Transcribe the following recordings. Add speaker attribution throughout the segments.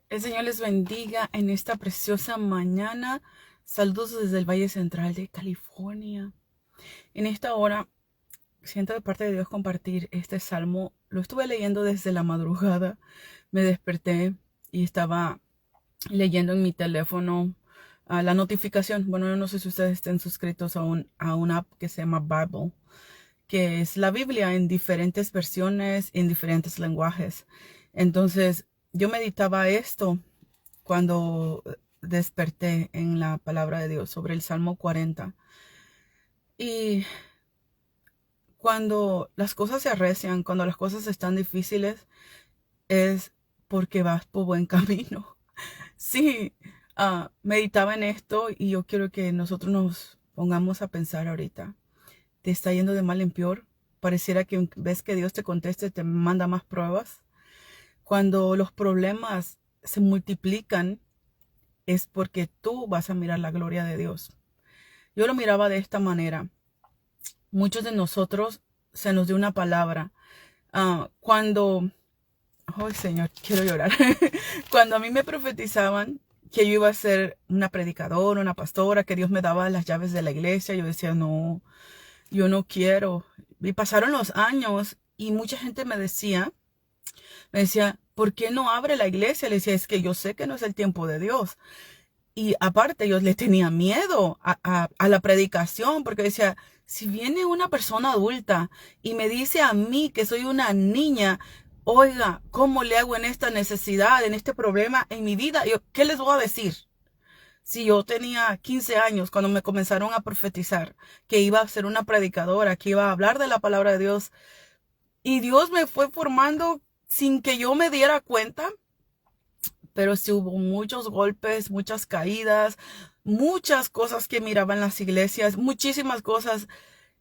Speaker 1: El Señor les bendiga en esta preciosa mañana. Saludos desde el Valle Central de California. En esta hora siento de parte de Dios compartir este salmo. Lo estuve leyendo desde la madrugada. Me desperté y estaba leyendo en mi teléfono la notificación. Bueno, yo no sé si ustedes estén suscritos a una app que se llama Bible, que es la Biblia en diferentes versiones, en diferentes lenguajes. Entonces, yo meditaba esto cuando desperté en la palabra de Dios sobre el Salmo 40. Y cuando las cosas se arrecian, cuando las cosas están difíciles, es porque vas por buen camino. Sí, meditaba en esto y yo quiero que nosotros nos pongamos a pensar ahorita. ¿Te está yendo de mal en peor? Pareciera que en vez que Dios te conteste, te manda más pruebas. Cuando los problemas se multiplican, es porque tú vas a mirar la gloria de Dios. Yo lo miraba de esta manera. Muchos de nosotros se nos dio una palabra. Cuando, oh Señor, quiero llorar. Cuando a mí me profetizaban que yo iba a ser una predicadora, una pastora, que Dios me daba las llaves de la iglesia, yo decía, no, yo no quiero. Y pasaron los años y mucha gente me decía, ¿por qué no abre la iglesia? Le decía, es que yo sé que no es el tiempo de Dios. Y aparte yo le tenía miedo a la predicación porque decía, si viene una persona adulta y me dice a mí que soy una niña, oiga, ¿cómo le hago en esta necesidad, en este problema en mi vida? Yo, ¿qué les voy a decir? Si yo tenía 15 años cuando me comenzaron a profetizar que iba a ser una predicadora, que iba a hablar de la palabra de Dios, y Dios me fue formando sin que yo me diera cuenta, pero sí hubo muchos golpes, muchas caídas, muchas cosas que miraba en las iglesias, muchísimas cosas.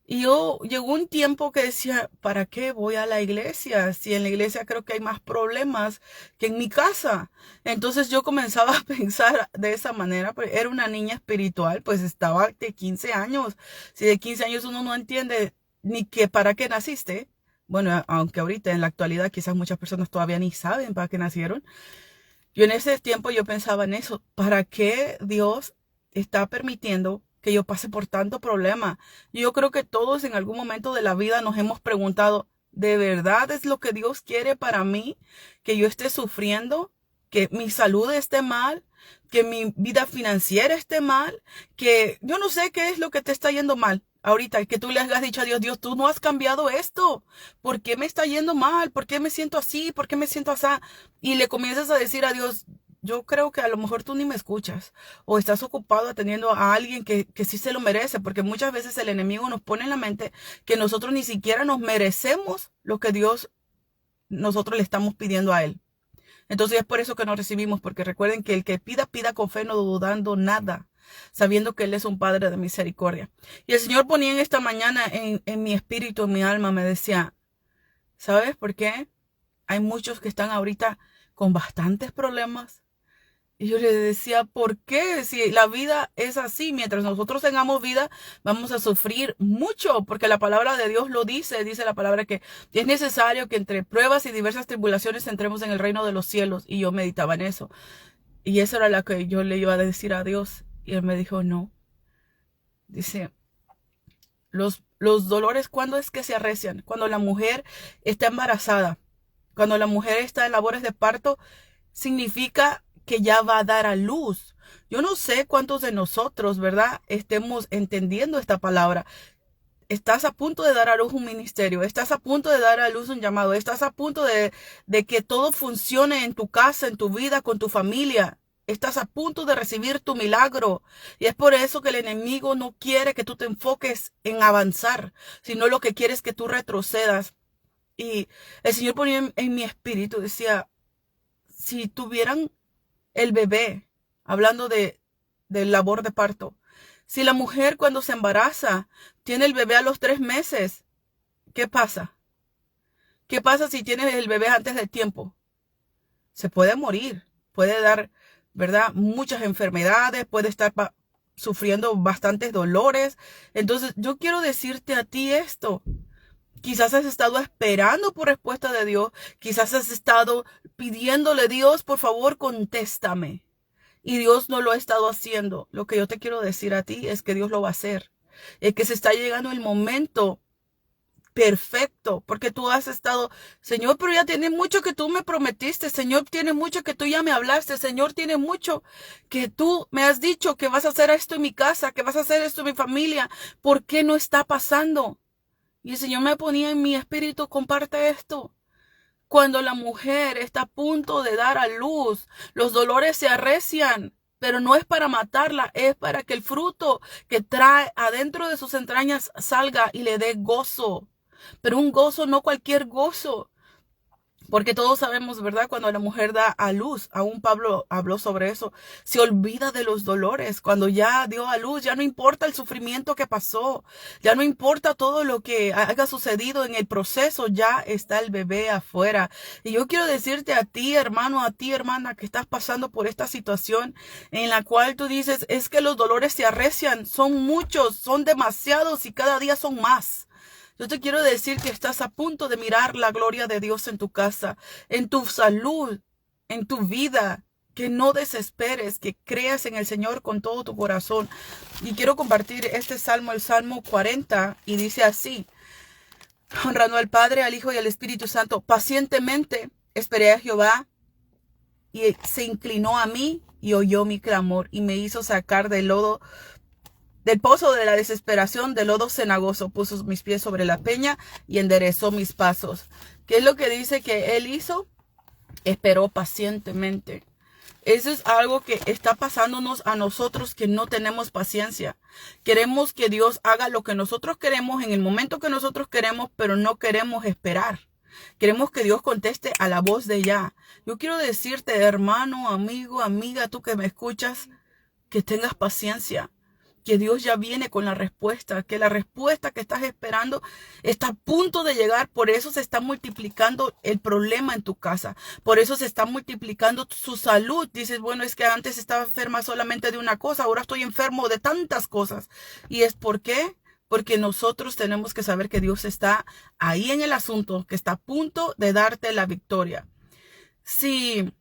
Speaker 1: Y yo llegó un tiempo que decía, ¿para qué voy a la iglesia? Si en la iglesia creo que hay más problemas que en mi casa. Entonces yo comenzaba a pensar de esa manera, pues era una niña espiritual, pues estaba de 15 años. Si de 15 años uno no entiende ni que para qué naciste, bueno, aunque ahorita en la actualidad quizás muchas personas todavía ni saben para qué nacieron, yo en ese tiempo yo pensaba en eso. ¿Para qué Dios está permitiendo que yo pase por tanto problema? Yo creo que todos en algún momento de la vida nos hemos preguntado, ¿de verdad es lo que Dios quiere para mí? ¿Que yo esté sufriendo? ¿Que mi salud esté mal? ¿Que mi vida financiera esté mal? Que yo no sé qué es lo que te está yendo mal. Ahorita que tú le has dicho a Dios, Dios, tú no has cambiado esto. ¿Por qué me está yendo mal? ¿Por qué me siento así? ¿Por qué me siento así? Y le comienzas a decir a Dios, yo creo que a lo mejor tú ni me escuchas o estás ocupado atendiendo a alguien que sí se lo merece, porque muchas veces el enemigo nos pone en la mente que nosotros ni siquiera nos merecemos lo que nosotros le estamos pidiendo a él. Entonces es por eso que no recibimos, porque recuerden que el que pida, pida con fe, no dudando nada, sabiendo que Él es un Padre de misericordia. Y el Señor ponía en esta mañana en mi espíritu, en mi alma, me decía, ¿sabes por qué? Hay muchos que están ahorita con bastantes problemas. Y yo le decía, ¿por qué? Si la vida es así, mientras nosotros tengamos vida, vamos a sufrir mucho, porque la palabra de Dios lo dice la palabra que es necesario que entre pruebas y diversas tribulaciones entremos en el reino de los cielos. Y yo meditaba en eso. Y eso era lo que yo le iba a decir a Dios. Y él me dijo, no. Dice, los dolores, ¿cuándo es que se arrecian? Cuando la mujer está embarazada, cuando la mujer está en labores de parto, significa que ya va a dar a luz. Yo no sé cuántos de nosotros, ¿verdad?, estemos entendiendo esta palabra. Estás a punto de dar a luz un ministerio, estás a punto de dar a luz un llamado, estás a punto de que todo funcione en tu casa, en tu vida, con tu familia. Estás a punto de recibir tu milagro. Y es por eso que el enemigo no quiere que tú te enfoques en avanzar, sino lo que quiere es que tú retrocedas. Y el Señor ponía en mi espíritu, decía, si tuvieran el bebé, hablando de labor de parto, si la mujer cuando se embaraza tiene el bebé a los 3 meses, ¿qué pasa? ¿Qué pasa si tienes el bebé antes del tiempo? Se puede morir, puede dar, ¿verdad?, muchas enfermedades, puede estar sufriendo bastantes dolores. Entonces, yo quiero decirte a ti esto. Quizás has estado esperando por respuesta de Dios. Quizás has estado pidiéndole, Dios, por favor, contéstame. Y Dios no lo ha estado haciendo. Lo que yo te quiero decir a ti es que Dios lo va a hacer. Es que se está llegando el momento perfecto, porque tú has estado, Señor, pero ya tiene mucho que tú me prometiste, Señor, tiene mucho que tú ya me hablaste, Señor, tiene mucho que tú me has dicho que vas a hacer esto en mi casa, que vas a hacer esto en mi familia. ¿Por qué no está pasando? Y el Señor me ponía en mi espíritu, comparte esto. Cuando la mujer está a punto de dar a luz, los dolores se arrecian, pero no es para matarla, es para que el fruto que trae adentro de sus entrañas salga y le dé gozo. Pero un gozo, no cualquier gozo. Porque todos sabemos, ¿verdad? Cuando la mujer da a luz, aún Pablo habló sobre eso, se olvida de los dolores. Cuando ya dio a luz, ya no importa el sufrimiento que pasó, ya no importa todo lo que haya sucedido en el proceso, ya está el bebé afuera. Y yo quiero decirte a ti, hermano, a ti, hermana, que estás pasando por esta situación en la cual tú dices, es que los dolores se arrecian, son muchos, son demasiados y cada día son más. Yo te quiero decir que estás a punto de mirar la gloria de Dios en tu casa, en tu salud, en tu vida. Que no desesperes, que creas en el Señor con todo tu corazón. Y quiero compartir este salmo, el Salmo 40, y dice así: honrando al Padre, al Hijo y al Espíritu Santo, pacientemente esperé a Jehová, y se inclinó a mí y oyó mi clamor, y me hizo sacar del lodo, del pozo de la desesperación, del lodo cenagoso. Puso mis pies sobre la peña y enderezó mis pasos. ¿Qué es lo que dice que Él hizo? Esperó pacientemente. Eso es algo que está pasándonos a nosotros, que no tenemos paciencia. Queremos que Dios haga lo que nosotros queremos en el momento que nosotros queremos, pero no queremos esperar. Queremos que Dios conteste a la voz de ya. Yo quiero decirte, hermano, amigo, amiga, tú que me escuchas, que tengas paciencia. Que Dios ya viene con la respuesta, que la respuesta que estás esperando está a punto de llegar. Por eso se está multiplicando el problema en tu casa. Por eso se está multiplicando su salud. Dices, bueno, es que antes estaba enferma solamente de una cosa, ahora estoy enfermo de tantas cosas. ¿Y es por qué? Porque nosotros tenemos que saber que Dios está ahí en el asunto, que está a punto de darte la victoria. Si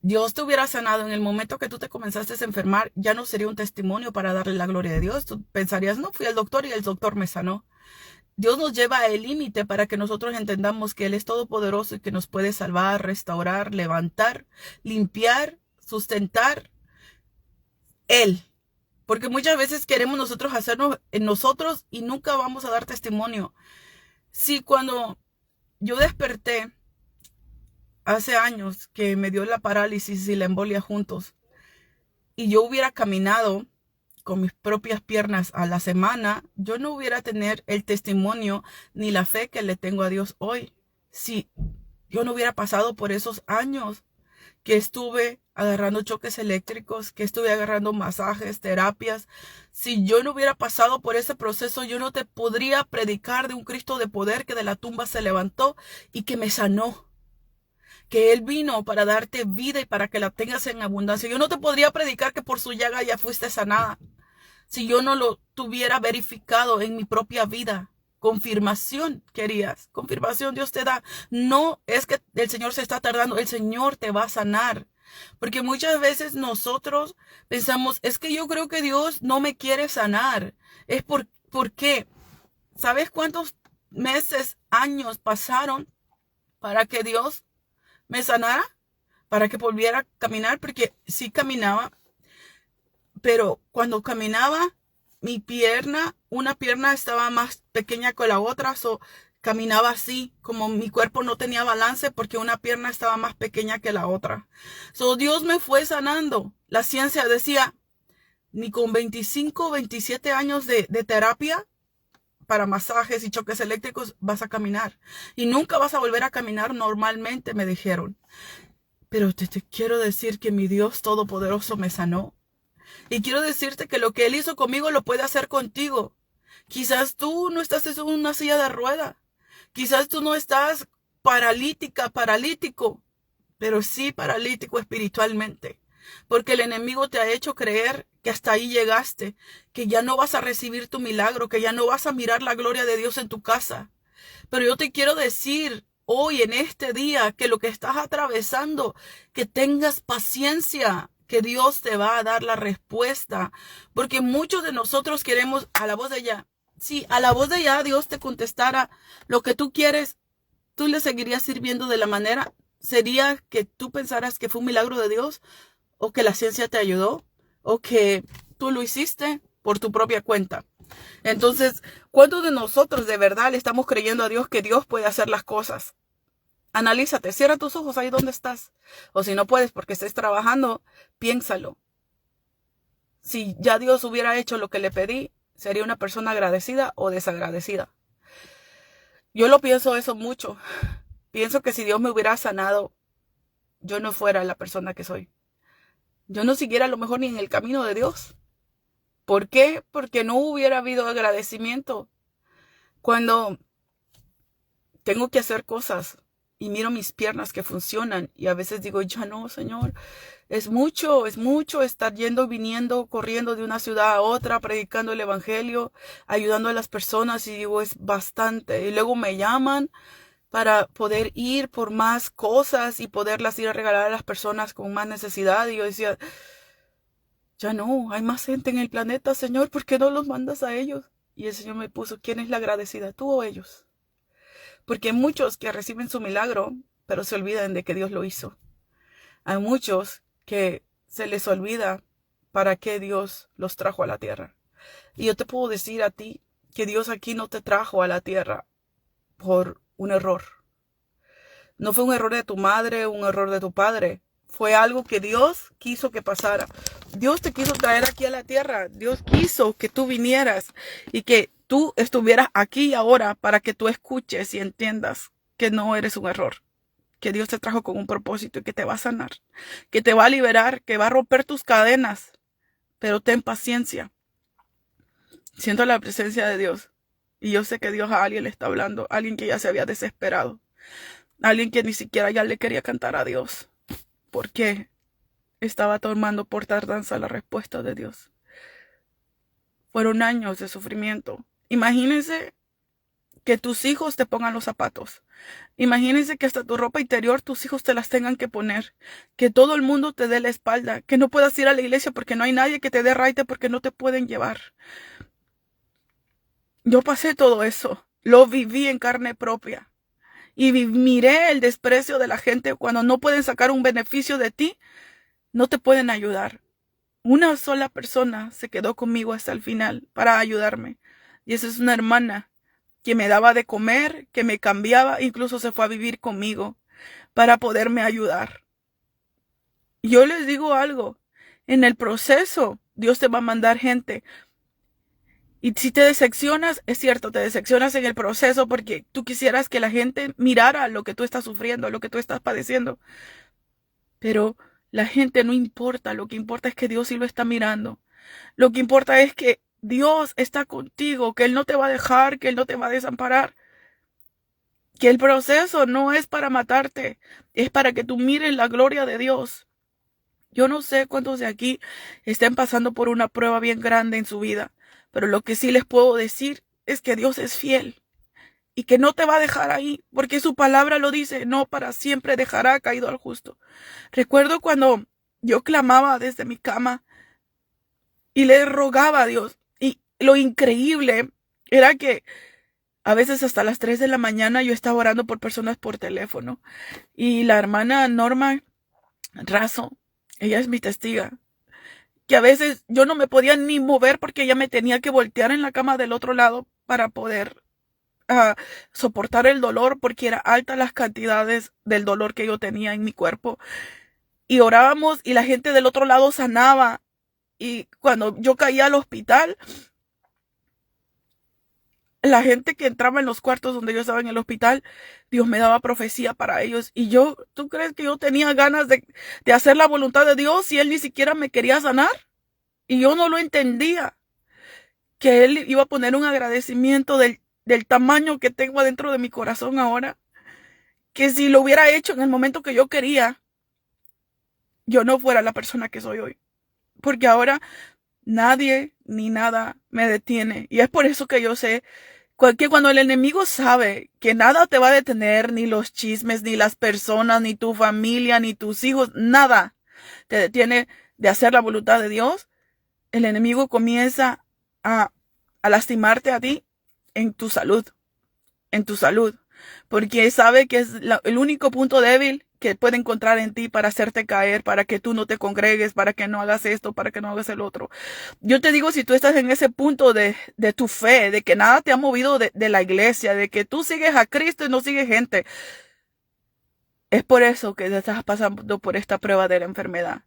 Speaker 1: Dios te hubiera sanado en el momento que tú te comenzaste a enfermar, ya no sería un testimonio para darle la gloria de Dios. Tú pensarías, no, fui al doctor y el doctor me sanó. Dios nos lleva al límite para que nosotros entendamos que Él es todopoderoso y que nos puede salvar, restaurar, levantar, limpiar, sustentar. Él. Porque muchas veces queremos nosotros hacernos en nosotros y nunca vamos a dar testimonio. Sí, cuando yo desperté, hace años que me dio la parálisis y la embolia juntos, y yo hubiera caminado con mis propias piernas a la semana, yo no hubiera tener el testimonio ni la fe que le tengo a Dios hoy. Si yo no hubiera pasado por esos años que estuve agarrando choques eléctricos, que estuve agarrando masajes, terapias, si yo no hubiera pasado por ese proceso, yo no te podría predicar de un Cristo de poder que de la tumba se levantó y que me sanó. Que Él vino para darte vida y para que la tengas en abundancia. Yo no te podría predicar que por su llaga ya fuiste sanada, si yo no lo tuviera verificado en mi propia vida. Confirmación querías, confirmación Dios te da. No es que el Señor se está tardando, el Señor te va a sanar. Porque muchas veces nosotros pensamos, es que yo creo que Dios no me quiere sanar. Es ¿por qué? ¿Sabes cuántos meses, años pasaron para que Dios me sanara? Para que volviera a caminar, porque sí caminaba, pero cuando caminaba, mi pierna, una pierna estaba más pequeña que la otra, caminaba así, como mi cuerpo no tenía balance porque una pierna estaba más pequeña que la otra. Dios me fue sanando. La ciencia decía, ni con 25, 27 años de terapia para masajes y choques eléctricos vas a caminar. Y nunca vas a volver a caminar normalmente, me dijeron. Pero te quiero decir que mi Dios Todopoderoso me sanó. Y quiero decirte que lo que Él hizo conmigo lo puede hacer contigo. Quizás tú no estás en una silla de rueda. Quizás tú no estás paralítico, pero sí paralítico espiritualmente. Porque el enemigo te ha hecho creer que hasta ahí llegaste, que ya no vas a recibir tu milagro, que ya no vas a mirar la gloria de Dios en tu casa. Pero yo te quiero decir hoy en este día que lo que estás atravesando, que tengas paciencia, que Dios te va a dar la respuesta. Porque muchos de nosotros queremos a la voz de ella. Si a la voz de ella Dios te contestara lo que tú quieres, tú le seguirías sirviendo de la manera. ¿Sería que tú pensaras que fue un milagro de Dios? ¿O que la ciencia te ayudó? ¿O que tú lo hiciste por tu propia cuenta? Entonces, ¿cuántos de nosotros de verdad le estamos creyendo a Dios que Dios puede hacer las cosas? Analízate, cierra tus ojos ahí donde estás. O si no puedes porque estés trabajando, piénsalo. Si ya Dios hubiera hecho lo que le pedí, ¿sería una persona agradecida o desagradecida? Yo lo pienso eso mucho. Pienso que si Dios me hubiera sanado, yo no fuera la persona que soy. Yo no siguiera a lo mejor ni en el camino de Dios. ¿Por qué? Porque no hubiera habido agradecimiento. Cuando tengo que hacer cosas y miro mis piernas que funcionan y a veces digo, ya no, Señor, es mucho estar yendo, viniendo, corriendo de una ciudad a otra, predicando el evangelio, ayudando a las personas y digo, es bastante. Y luego me llaman para poder ir por más cosas y poderlas ir a regalar a las personas con más necesidad. Y yo decía, ya no, hay más gente en el planeta, Señor, ¿por qué no los mandas a ellos? Y el Señor me puso, ¿quién es la agradecida, tú o ellos? Porque hay muchos que reciben su milagro, pero se olvidan de que Dios lo hizo. Hay muchos que se les olvida para qué Dios los trajo a la tierra. Y yo te puedo decir a ti que Dios aquí no te trajo a la tierra por un error. No fue un error de tu madre, un error de tu padre. Fue algo que Dios quiso que pasara. Dios te quiso traer aquí a la tierra. Dios quiso que tú vinieras y que tú estuvieras aquí y ahora para que tú escuches y entiendas que no eres un error. Que Dios te trajo con un propósito y que te va a sanar. Que te va a liberar, que va a romper tus cadenas. Pero ten paciencia. Siento la presencia de Dios. Y yo sé que Dios a alguien le está hablando. A alguien que ya se había desesperado. A alguien que ni siquiera ya le quería cantar a Dios. Porque estaba tomando por tardanza la respuesta de Dios. Fueron años de sufrimiento. Imagínense que tus hijos te pongan los zapatos. Imagínense que hasta tu ropa interior tus hijos te las tengan que poner. Que todo el mundo te dé la espalda. Que no puedas ir a la iglesia porque no hay nadie que te dé raite porque no te pueden llevar. Yo pasé todo eso. Lo viví en carne propia. Y miré el desprecio de la gente cuando no pueden sacar un beneficio de ti. No te pueden ayudar. Una sola persona se quedó conmigo hasta el final para ayudarme. Y esa es una hermana que me daba de comer, que me cambiaba, incluso se fue a vivir conmigo para poderme ayudar. Yo les digo algo, en el proceso Dios te va a mandar gente. Y si te decepcionas, es cierto, te decepcionas en el proceso porque tú quisieras que la gente mirara lo que tú estás sufriendo, lo que tú estás padeciendo. Pero la gente no importa, lo que importa es que Dios sí lo está mirando. Lo que importa es que Dios está contigo, que Él no te va a dejar, que Él no te va a desamparar. Que el proceso no es para matarte, es para que tú mires la gloria de Dios. Yo no sé cuántos de aquí estén pasando por una prueba bien grande en su vida, pero lo que sí les puedo decir es que Dios es fiel y que no te va a dejar ahí, porque su palabra lo dice, no para siempre dejará caído al justo. Recuerdo cuando yo clamaba desde mi cama y le rogaba a Dios, y lo increíble era que a veces hasta las 3 de la mañana yo estaba orando por personas por teléfono. Y la hermana Norma Razo, ella es mi testiga, que a veces yo no me podía ni mover porque ella me tenía que voltear en la cama del otro lado para poder soportar el dolor porque era alta las cantidades del dolor que yo tenía en mi cuerpo. Y orábamos y la gente del otro lado sanaba. Y cuando yo caía al hospital, la gente que entraba en los cuartos donde yo estaba en el hospital, Dios me daba profecía para ellos. Y yo, ¿tú crees que yo tenía ganas de hacer la voluntad de Dios si Él ni siquiera me quería sanar? Y yo no lo entendía. Que Él iba a poner un agradecimiento del tamaño que tengo adentro de mi corazón ahora. Que si lo hubiera hecho en el momento que yo quería, yo no fuera la persona que soy hoy. Porque ahora nadie ni nada me detiene. Y es por eso que yo sé Que cuando el enemigo sabe que nada te va a detener, ni los chismes, ni las personas, ni tu familia, ni tus hijos, nada te detiene de hacer la voluntad de Dios, el enemigo comienza a, a lastimarte a ti en tu salud, porque sabe que es el único punto débil que puede encontrar en ti para hacerte caer, para que tú no te congregues, para que no hagas esto, para que no hagas el otro. Yo te digo, si tú estás en ese punto de tu fe, de que nada te ha movido de la iglesia, de que tú sigues a Cristo y no sigues gente, es por eso que te estás pasando por esta prueba de la enfermedad.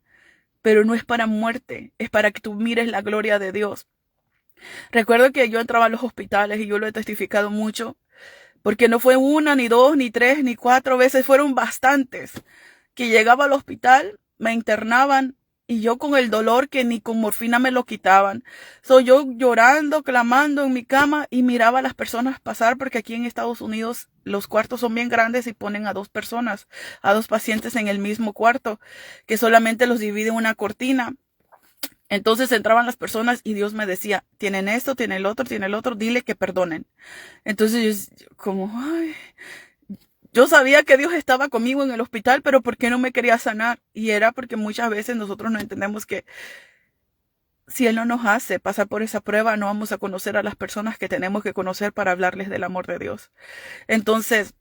Speaker 1: Pero no es para muerte, es para que tú mires la gloria de Dios. Recuerdo que yo entraba a los hospitales y yo lo he testificado mucho, porque no fue una, ni dos, ni tres, ni cuatro veces, fueron bastantes, que llegaba al hospital, me internaban y yo con el dolor que ni con morfina me lo quitaban. Soy yo llorando, clamando en mi cama y miraba a las personas pasar, porque aquí en Estados Unidos los cuartos son bien grandes y ponen a 2 personas, a 2 pacientes en el mismo cuarto, que solamente los divide una cortina. Entonces entraban las personas y Dios me decía, tienen esto, tienen el otro, dile que perdonen. Entonces yo como, ay, yo sabía que Dios estaba conmigo en el hospital, pero ¿por qué no me quería sanar? Y era porque muchas veces nosotros no entendemos que si Él no nos hace pasar por esa prueba, no vamos a conocer a las personas que tenemos que conocer para hablarles del amor de Dios. Entonces,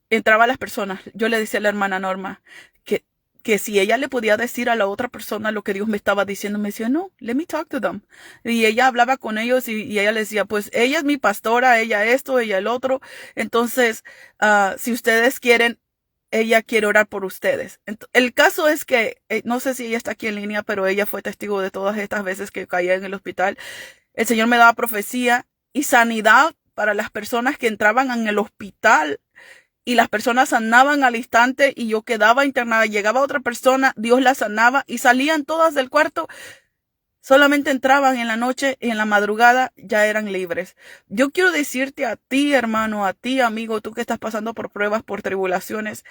Speaker 1: entraba a las personas. Yo le decía a la hermana Norma que si ella le podía decir a la otra persona lo que Dios me estaba diciendo, me decía, no, let me talk to them. Y ella hablaba con ellos y ella le decía, pues ella es mi pastora, ella esto, ella el otro. Entonces, si ustedes quieren, ella quiere orar por ustedes. El caso es que, no sé si ella está aquí en línea, pero ella fue testigo de todas estas veces que caía en el hospital. El Señor me daba profecía y sanidad para las personas que entraban en el hospital. Y las personas sanaban al instante y yo quedaba internada. Llegaba otra persona, Dios la sanaba y salían todas del cuarto. Solamente entraban en la noche y en la madrugada ya eran libres. Yo quiero decirte a ti, hermano, a ti, amigo, tú que estás pasando por pruebas, por tribulaciones,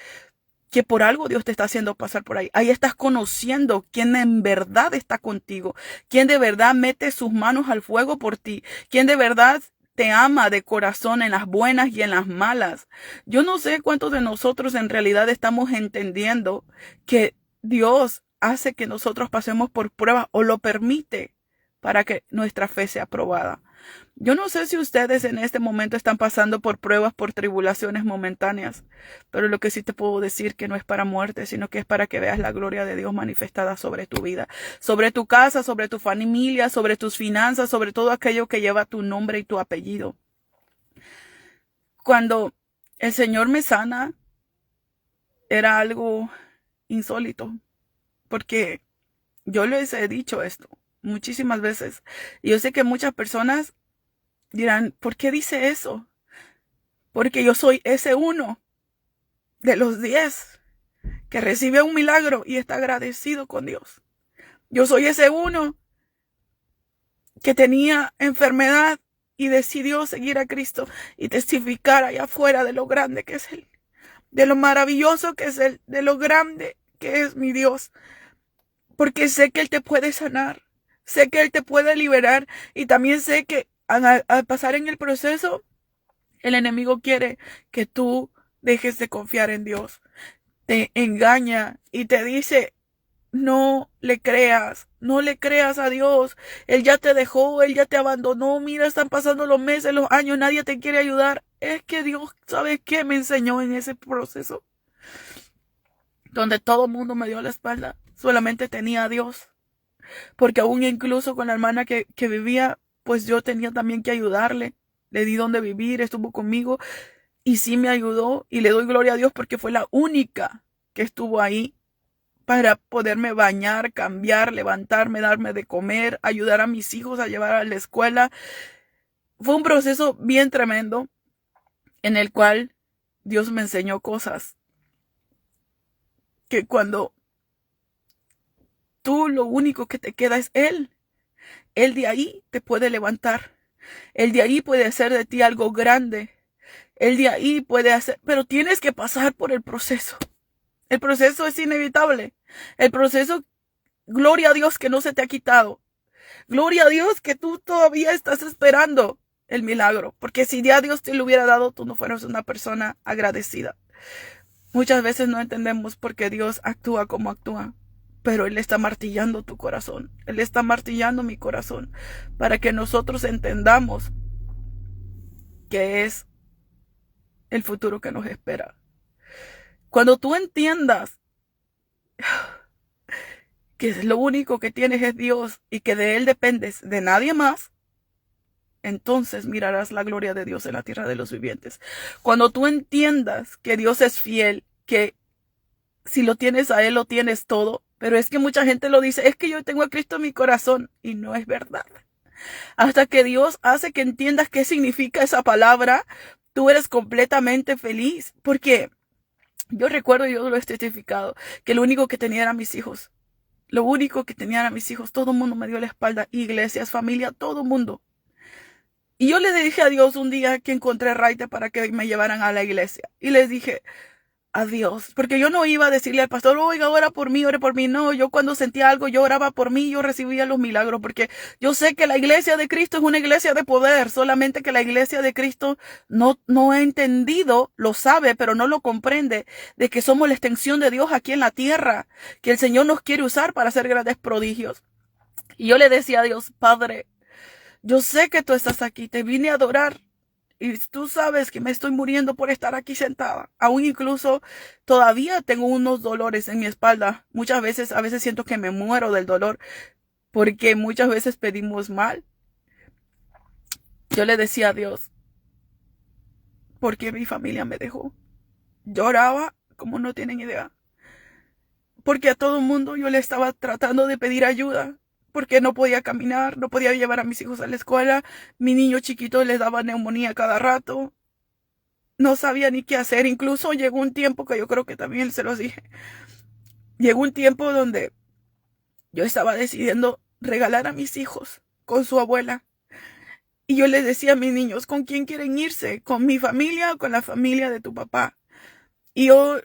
Speaker 1: que por algo Dios te está haciendo pasar por ahí. Ahí estás conociendo quién en verdad está contigo, quién de verdad mete sus manos al fuego por ti, quién de verdad te ama de corazón en las buenas y en las malas. Yo no sé cuántos de nosotros en realidad estamos entendiendo que Dios hace que nosotros pasemos por pruebas o lo permite para que nuestra fe sea probada. Yo no sé si ustedes en este momento están pasando por pruebas, por tribulaciones momentáneas, pero lo que sí te puedo decir que no es para muerte, sino que es para que veas la gloria de Dios manifestada sobre tu vida, sobre tu casa, sobre tu familia, sobre tus finanzas, sobre todo aquello que lleva tu nombre y tu apellido. Cuando el Señor me sana, era algo insólito, porque yo les he dicho esto muchísimas veces. Y yo sé que muchas personas dirán, ¿por qué dice eso? Porque yo soy ese uno de los 10 que recibe un milagro y está agradecido con Dios. Yo soy ese uno que tenía enfermedad y decidió seguir a Cristo y testificar allá afuera de lo grande que es Él, de lo maravilloso que es Él, de lo grande que es mi Dios. Porque sé que Él te puede sanar, sé que Él te puede liberar y también sé que al pasar en el proceso, el enemigo quiere que tú dejes de confiar en Dios. Te engaña y te dice, no le creas a Dios. Él ya te dejó, Él ya te abandonó. Mira, están pasando los meses, los años, nadie te quiere ayudar. Es que Dios, ¿sabes qué me enseñó en ese proceso? Donde todo el mundo me dio la espalda, solamente tenía a Dios. Porque aún incluso con la hermana que vivía, pues yo tenía también que ayudarle. Le di donde vivir, estuvo conmigo y sí me ayudó y le doy gloria a Dios porque fue la única que estuvo ahí para poderme bañar, cambiar, levantarme, darme de comer, ayudar a mis hijos a llevar a la escuela. Fue un proceso bien tremendo en el cual Dios me enseñó cosas que cuando tú lo único que te queda es Él de ahí te puede levantar. Él de ahí puede hacer de ti algo grande. Él de ahí puede hacer, pero tienes que pasar por el proceso. El proceso es inevitable. El proceso, gloria a Dios que no se te ha quitado. Gloria a Dios que tú todavía estás esperando el milagro. Porque si ya Dios te lo hubiera dado, tú no fueras una persona agradecida. Muchas veces no entendemos por qué Dios actúa como actúa. Pero Él está martillando tu corazón. Él está martillando mi corazón. Para que nosotros entendamos que es el futuro que nos espera. Cuando tú entiendas que lo único que tienes es Dios y que de Él dependes, de nadie más, entonces mirarás la gloria de Dios en la tierra de los vivientes. Cuando tú entiendas que Dios es fiel, que si lo tienes a Él, lo tienes todo, pero es que mucha gente lo dice, es que yo tengo a Cristo en mi corazón, y no es verdad. Hasta que Dios hace que entiendas qué significa esa palabra, tú eres completamente feliz, porque yo recuerdo, yo lo he testificado, que lo único que tenía eran mis hijos. Lo único que tenía eran mis hijos. Todo el mundo me dio la espalda. Iglesias, familia, todo el mundo. Y yo le dije a Dios un día que encontré raite para que me llevaran a la iglesia. Y les dije, adiós. Porque yo no iba a decirle al pastor, oiga, ora por mí, ore por mí. No, yo cuando sentía algo, yo oraba por mí, yo recibía los milagros. Porque yo sé que la iglesia de Cristo es una iglesia de poder. Solamente que la iglesia de Cristo no ha entendido, lo sabe, pero no lo comprende, de que somos la extensión de Dios aquí en la tierra. Que el Señor nos quiere usar para hacer grandes prodigios. Y yo le decía a Dios, Padre, yo sé que tú estás aquí, te vine a adorar. Y tú sabes que me estoy muriendo por estar aquí sentada. Aún incluso todavía tengo unos dolores en mi espalda. Muchas veces, a veces siento que me muero del dolor porque muchas veces pedimos mal. Yo le decía a Dios, ¿por qué mi familia me dejó? Lloraba como no tienen idea. Porque a todo el mundo yo le estaba tratando de pedir ayuda. Porque no podía caminar, no podía llevar a mis hijos a la escuela. Mi niño chiquito les daba neumonía cada rato. No sabía ni qué hacer. Incluso llegó un tiempo que yo creo que también se los dije. Llegó un tiempo donde yo estaba decidiendo regalar a mis hijos con su abuela. Y yo les decía a mis niños, ¿con quién quieren irse? ¿Con mi familia o con la familia de tu papá? Y yo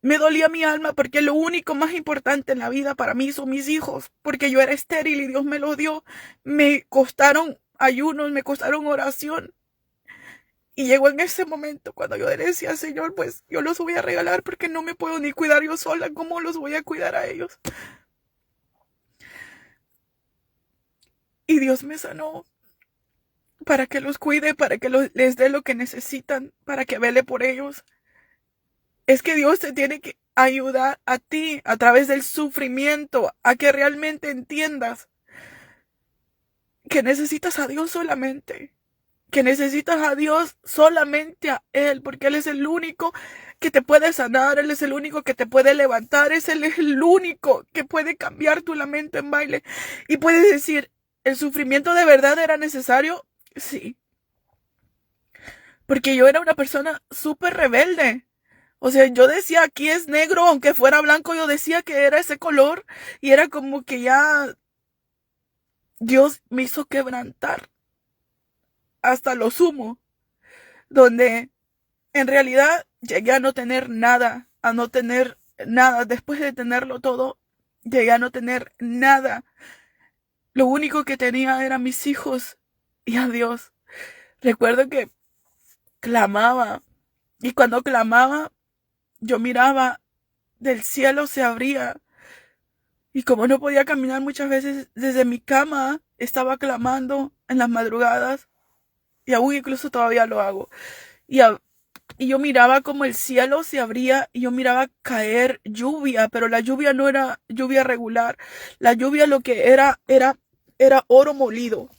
Speaker 1: me dolía mi alma porque lo único más importante en la vida para mí son mis hijos. Porque yo era estéril y Dios me los dio. Me costaron ayunos, me costaron oración. Y llegó en ese momento cuando yo le decía, Señor, pues yo los voy a regalar porque no me puedo ni cuidar yo sola. ¿Cómo los voy a cuidar a ellos? Y Dios me sanó para que los cuide, para que les dé lo que necesitan, para que vele por ellos. Es que Dios te tiene que ayudar a ti a través del sufrimiento, a que realmente entiendas que necesitas a Dios solamente. Que necesitas a Dios solamente a Él, porque Él es el único que te puede sanar, Él es el único que te puede levantar, Él es el único que puede cambiar tu lamento en baile. Y puedes decir, ¿el sufrimiento de verdad era necesario? Sí. Porque yo era una persona súper rebelde. O sea, yo decía, aquí es negro, aunque fuera blanco, yo decía que era ese color. Y era como que ya Dios me hizo quebrantar hasta lo sumo, donde en realidad llegué a no tener nada, a no tener nada. Después de tenerlo todo, llegué a no tener nada. Lo único que tenía eran mis hijos y a Dios. Recuerdo que clamaba, y cuando clamaba, yo miraba, del cielo se abría. Y como no podía caminar muchas veces desde mi cama, estaba clamando en las madrugadas. Y aún incluso todavía lo hago. Y yo miraba como el cielo se abría y yo miraba caer lluvia, pero la lluvia no era lluvia regular. La lluvia lo que era oro molido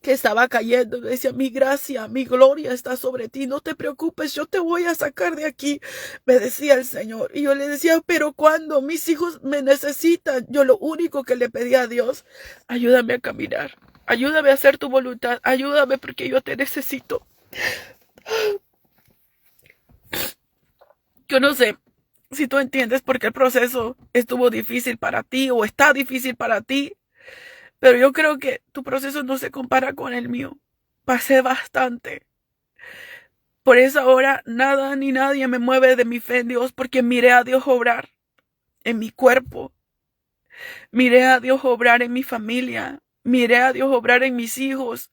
Speaker 1: que estaba cayendo. Yo decía, mi gracia, mi gloria está sobre ti. No te preocupes, yo te voy a sacar de aquí, me decía el Señor. Y yo le decía, pero cuando mis hijos me necesitan, yo lo único que le pedía a Dios, ayúdame a caminar. Ayúdame a hacer tu voluntad. Ayúdame porque yo te necesito. Yo no sé si tú entiendes por qué el proceso estuvo difícil para ti o está difícil para ti, pero yo creo que tu proceso no se compara con el mío. Pasé bastante. Por esa hora nada ni nadie me mueve de mi fe en Dios porque miré a Dios obrar en mi cuerpo. Miré a Dios obrar en mi familia. Miré a Dios obrar en mis hijos.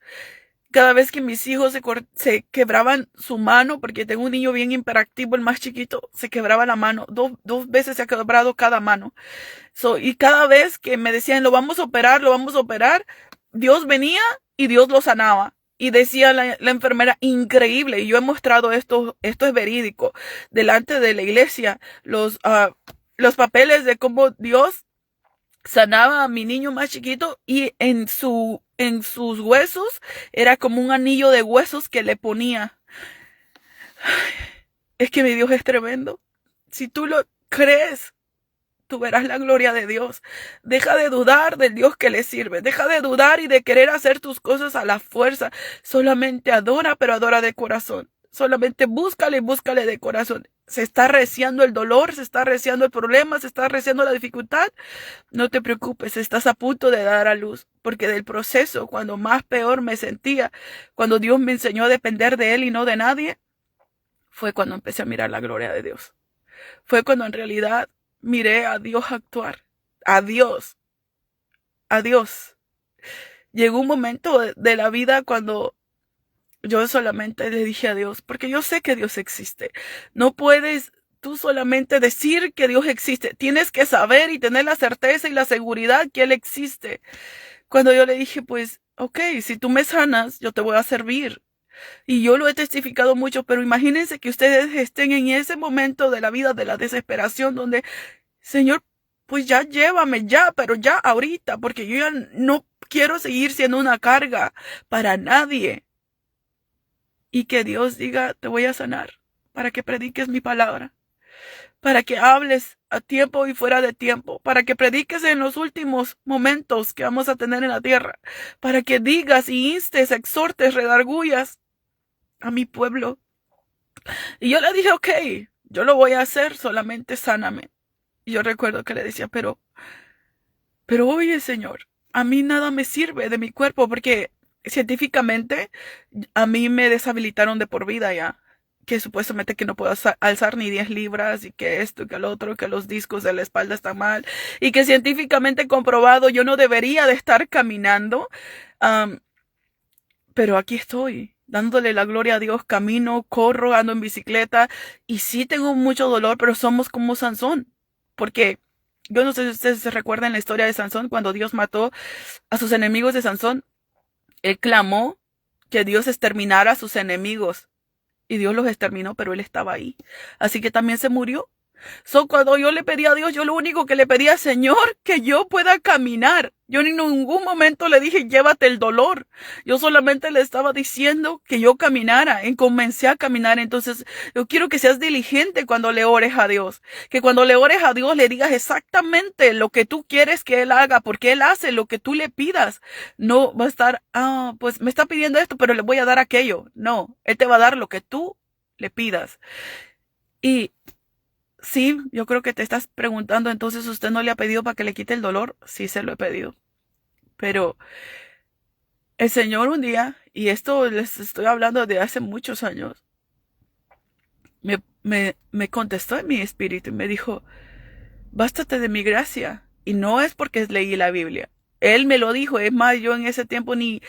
Speaker 2: Cada vez que mis hijos se quebraban su mano, porque tengo un niño bien hiperactivo, el más chiquito, se quebraba la mano. Dos veces se ha quebrado cada mano. Y cada vez que me decían, lo vamos a operar, Dios venía y Dios lo sanaba. Y decía la enfermera, increíble. Y yo he mostrado esto es verídico, delante de la iglesia, los papeles de cómo Dios sanaba a mi niño más chiquito y en sus huesos era como un anillo de huesos que le ponía. Es que mi Dios es tremendo. Si tú lo crees, tú verás la gloria de Dios. Deja de dudar del Dios que le sirve. Deja de dudar y de querer hacer tus cosas a la fuerza. Solamente adora, pero adora de corazón. Solamente búscale y búscale de corazón. Se está arreciando el dolor, se está arreciando el problema, se está arreciando la dificultad. No te preocupes, estás a punto de dar a luz. Porque del proceso, cuando más peor me sentía, cuando Dios me enseñó a depender de Él y no de nadie, fue cuando empecé a mirar la gloria de Dios. Fue cuando en realidad miré a Dios actuar. A Dios. A Dios. Llegó un momento de la vida cuando yo solamente le dije a Dios, porque yo sé que Dios existe. No puedes tú solamente decir que Dios existe. Tienes que saber y tener la certeza y la seguridad que Él existe. Cuando yo le dije, pues, ok, si tú me sanas, yo te voy a servir. Y yo lo he testificado mucho, pero imagínense que ustedes estén en ese momento de la vida de la desesperación donde, Señor, pues ya llévame ya, pero ya ahorita, porque yo ya no quiero seguir siendo una carga para nadie. Y que Dios diga, te voy a sanar, para que prediques mi palabra, para que hables a tiempo y fuera de tiempo, para que prediques en los últimos momentos que vamos a tener en la tierra, para que digas y instes, exhortes, redargullas a mi pueblo. Y yo le dije, ok, yo lo voy a hacer, solamente sáname. Y yo recuerdo que le decía, pero oye, Señor, a mí nada me sirve de mi cuerpo porque científicamente a mí me deshabilitaron de por vida ya. Que supuestamente que no puedo alzar ni 10 libras y que esto y que lo otro, que los discos de la espalda están mal y que científicamente comprobado yo no debería de estar caminando. Um, pero aquí estoy, dándole la gloria a Dios, camino, corro, ando en bicicleta y sí tengo mucho dolor, pero somos como Sansón, porque yo no sé si ustedes se recuerdan la historia de Sansón, cuando Dios mató a sus enemigos de Sansón, él clamó que Dios exterminara a sus enemigos y Dios los exterminó, pero él estaba ahí, así que también se murió. Cuando yo le pedí a Dios, yo lo único que le pedía, Señor, que yo pueda caminar. Yo en ningún momento le dije, llévate el dolor. Yo solamente le estaba diciendo que yo caminara, y comencé a caminar. Entonces, yo quiero que seas diligente cuando le ores a Dios. Que cuando le ores a Dios le digas exactamente lo que tú quieres que Él haga, porque Él hace lo que tú le pidas. No va a estar, pues me está pidiendo esto, pero le voy a dar aquello. No, Él te va a dar lo que tú le pidas. Y sí, yo creo que te estás preguntando, entonces usted no le ha pedido para que le quite el dolor. Sí, se lo he pedido. Pero el Señor un día, y esto les estoy hablando de hace muchos años, me contestó en mi espíritu y me dijo, bástate de mi gracia. Y no es porque leí la Biblia. Él me lo dijo, es más, yo en ese tiempo ni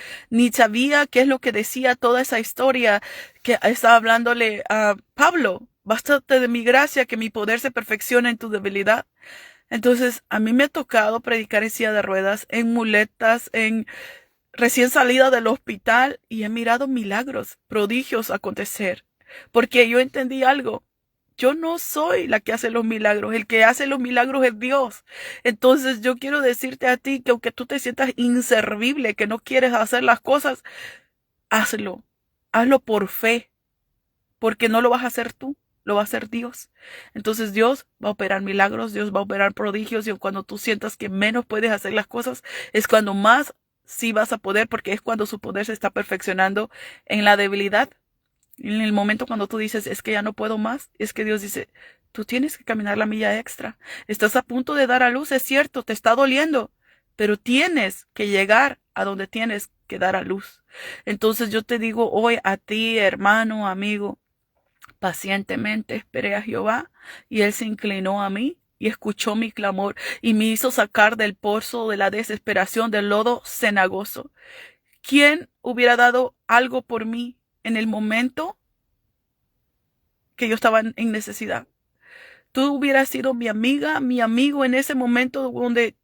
Speaker 2: sabía qué es lo que decía toda esa historia que estaba hablándole a Pablo. Bástate de mi gracia, que mi poder se perfecciona en tu debilidad. Entonces, a mí me ha tocado predicar en silla de ruedas, en muletas, en recién salida del hospital y he mirado milagros, prodigios acontecer. Porque yo entendí algo. Yo no soy la que hace los milagros, el que hace los milagros es Dios. Entonces yo quiero decirte a ti que aunque tú te sientas inservible, que no quieres hacer las cosas, hazlo. Hazlo por fe, porque no lo vas a hacer tú, lo va a hacer Dios. Entonces Dios va a operar milagros, Dios va a operar prodigios y cuando tú sientas que menos puedes hacer las cosas, es cuando más sí vas a poder, porque es cuando su poder se está perfeccionando en la debilidad. En el momento cuando tú dices, es que ya no puedo más, es que Dios dice, tú tienes que caminar la milla extra. Estás a punto de dar a luz, es cierto, te está doliendo, pero tienes que llegar a donde tienes que dar a luz. Entonces yo te digo hoy a ti, hermano, amigo, pacientemente esperé a Jehová y Él se inclinó a mí y escuchó mi clamor y me hizo sacar del pozo de la desesperación, del lodo cenagoso. ¿quién hubiera dado algo por mí en el momento que yo estaba en necesidad? Tú hubieras sido mi amiga, mi amigo en ese momento donde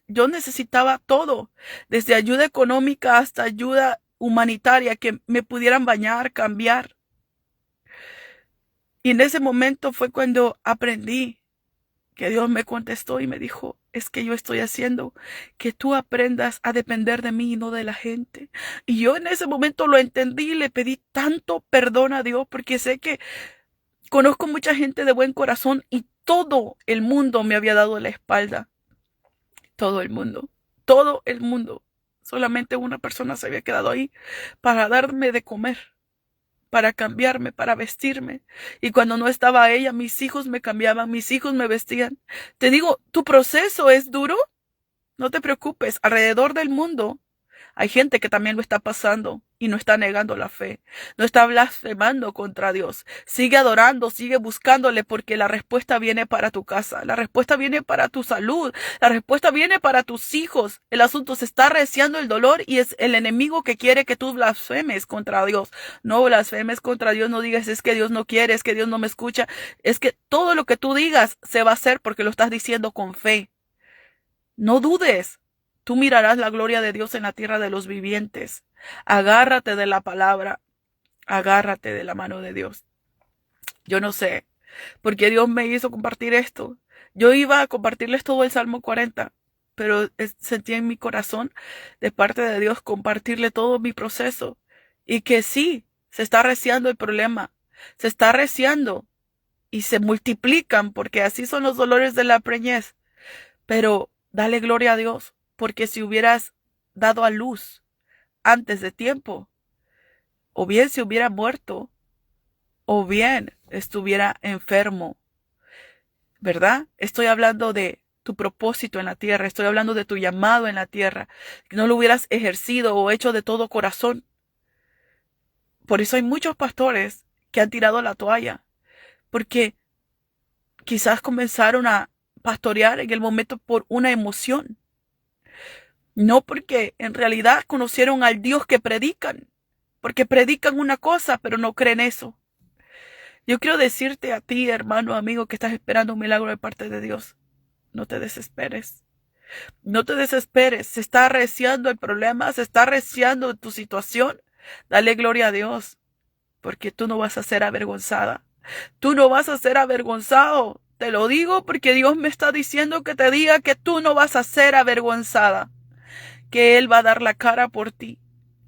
Speaker 2: yo necesitaba todo, desde ayuda económica hasta ayuda humanitaria, que me pudieran bañar, cambiar. Y en ese momento fue cuando aprendí que Dios me contestó y me dijo, es que yo estoy haciendo que tú aprendas a depender de mí y no de la gente. Y yo en ese momento lo entendí y le pedí tanto perdón a Dios, porque sé que conozco mucha gente de buen corazón y todo el mundo me había dado la espalda. Todo el mundo. Todo el mundo. Solamente una persona se había quedado ahí para darme de comer, para cambiarme, para vestirme. Y cuando no estaba ella, mis hijos me cambiaban, mis hijos me vestían. Te digo, ¿tu proceso es duro? No te preocupes. Alrededor del mundo hay gente que también lo está pasando y no está negando la fe, no está blasfemando contra Dios. Sigue adorando, sigue buscándole, porque la respuesta viene para tu casa, la respuesta viene para tu salud, la respuesta viene para tus hijos. El asunto se está arreciando el dolor y es el enemigo que quiere que tú blasfemes contra Dios. No blasfemes contra Dios, no digas es que Dios no quiere, es que Dios no me escucha. Es que todo lo que tú digas se va a hacer porque lo estás diciendo con fe. No dudes. Tú mirarás la gloria de Dios en la tierra de los vivientes. Agárrate de la palabra. Agárrate de la mano de Dios. Yo no sé por qué Dios me hizo compartir esto. Yo iba a compartirles todo el Salmo 40, pero sentí en mi corazón de parte de Dios compartirle todo mi proceso. Y que sí, se está arreciando el problema. Se está arreciando y se multiplican, porque así son los dolores de la preñez. Pero dale gloria a Dios. Porque si hubieras dado a luz antes de tiempo, o bien se hubiera muerto, o bien estuviera enfermo, ¿verdad? Estoy hablando de tu propósito en la tierra, estoy hablando de tu llamado en la tierra, que no lo hubieras ejercido o hecho de todo corazón. Por eso hay muchos pastores que han tirado la toalla, porque quizás comenzaron a pastorear en el momento por una emoción. No porque en realidad conocieron al Dios que predican, porque predican una cosa, pero no creen eso. Yo quiero decirte a ti, hermano, amigo, que estás esperando un milagro de parte de Dios. No te desesperes. No te desesperes. Se está arreciando el problema, se está arreciando tu situación. Dale gloria a Dios, porque tú no vas a ser avergonzada. Tú no vas a ser avergonzado. Te lo digo porque Dios me está diciendo que te diga que tú no vas a ser avergonzada. Que Él va a dar la cara por ti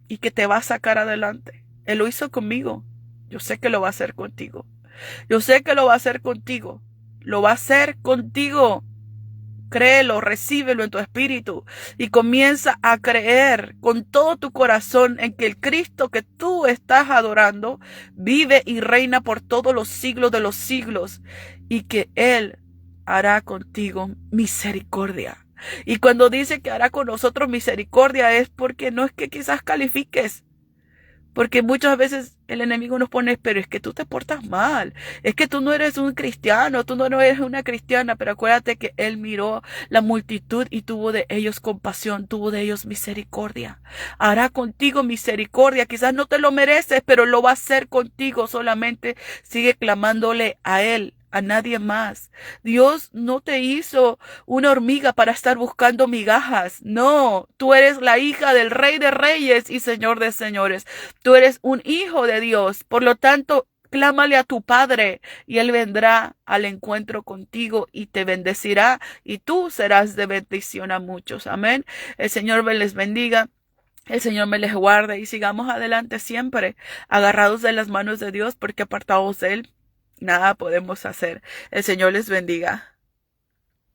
Speaker 2: y que te va a sacar adelante. Él lo hizo conmigo. Yo sé que lo va a hacer contigo. Yo sé que lo va a hacer contigo. Lo va a hacer contigo. Créelo, recíbelo en tu espíritu y comienza a creer con todo tu corazón en que el Cristo que tú estás adorando vive y reina por todos los siglos de los siglos y que Él hará contigo misericordia. Y cuando dice que hará con nosotros misericordia es porque no es que quizás califiques. Porque muchas veces el enemigo nos pone, pero es que tú te portas mal. Es que tú no eres un cristiano, tú no eres una cristiana. Pero acuérdate que Él miró la multitud y tuvo de ellos compasión, tuvo de ellos misericordia. Hará contigo misericordia. Quizás no te lo mereces, pero lo va a hacer contigo. Solamente sigue clamándole a Él. A nadie más. Dios no te hizo una hormiga para estar buscando migajas. No, tú eres la hija del Rey de Reyes y Señor de Señores. Tú eres un hijo de Dios. Por lo tanto, clámale a tu Padre y Él vendrá al encuentro contigo y te bendecirá y tú serás de bendición a muchos. Amén. El Señor me les bendiga. El Señor me les guarde y sigamos adelante siempre agarrados de las manos de Dios, porque apartados de Él nada podemos hacer. El Señor les bendiga.